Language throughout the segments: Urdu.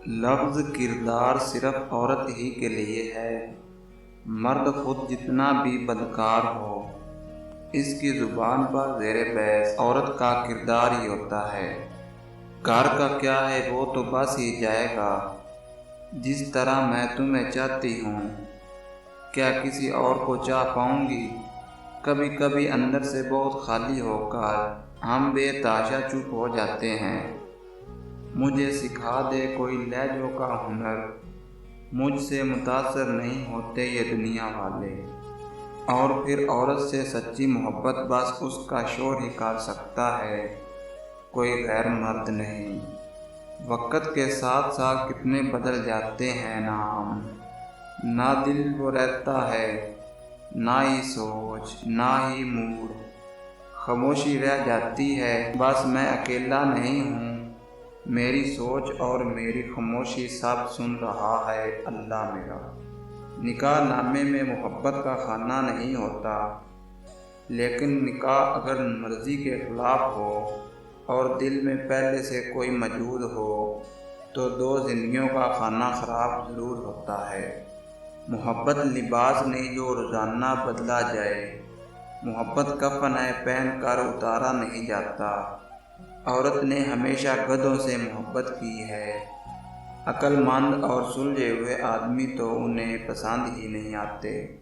لفظ کردار صرف عورت ہی کے لیے ہے۔ مرد خود جتنا بھی بدکار ہو، اس کی زبان پر زیر بحث عورت کا کردار ہی ہوتا ہے۔ گھر کا کیا ہے وہ تو بس ہی جائے گا، جس طرح میں تمہیں چاہتی ہوں کیا کسی اور کو چاہ پاؤں گی؟ کبھی کبھی اندر سے بہت خالی ہو کر ہم بے تحاشا چپ ہو جاتے ہیں۔ مجھے سکھا دے کوئی لہجوں کا ہنر، مجھ سے متاثر نہیں ہوتے یہ دنیا والے۔ اور پھر عورت سے سچی محبت بس اس کا شوہر ہی کر سکتا ہے، کوئی غیر مرد نہیں۔ وقت کے ساتھ ساتھ کتنے بدل جاتے ہیں نا ہم، نہ دل وہ رہتا ہے، نہ ہی سوچ، نہ ہی موڈ۔ خاموشی رہ جاتی ہے، بس میں اکیلا نہیں ہوں، میری سوچ اور میری خاموشی سب سن رہا ہے اللہ میرا۔ نکاح نامے میں محبت کا خانہ نہیں ہوتا، لیکن نکاح اگر مرضی کے خلاف ہو اور دل میں پہلے سے کوئی موجود ہو تو دو زندگیوں کا خانہ خراب ضرور ہوتا ہے۔ محبت لباس نہیں جو روزانہ بدلا جائے، محبت کفن ہے پہن کر اتارا نہیں جاتا۔ عورت نے ہمیشہ گدھوں سے محبت کی ہے، عقل مند اور سلجھے ہوئے آدمی تو انہیں پسند ہی نہیں آتے۔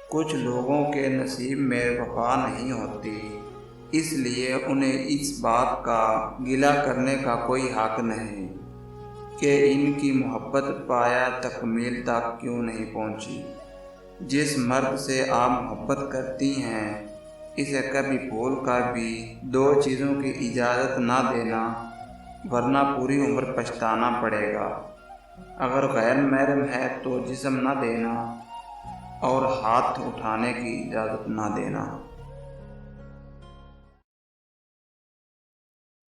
کچھ لوگوں کے نصیب میں وفا نہیں ہوتی، اس لیے انہیں اس بات کا گلہ کرنے کا کوئی حق نہیں کہ ان کی محبت پایا تکمیل تک کیوں نہیں پہنچی۔ جس مرد سے آپ محبت کرتی ہیں اسے کبھی بھول کر بھی دو چیزوں کی اجازت نہ دینا، ورنہ پوری عمر پچھتانا پڑے گا۔ اگر غیر محرم ہے تو جسم نہ دینا اور ہاتھ اٹھانے کی اجازت نہ دینا۔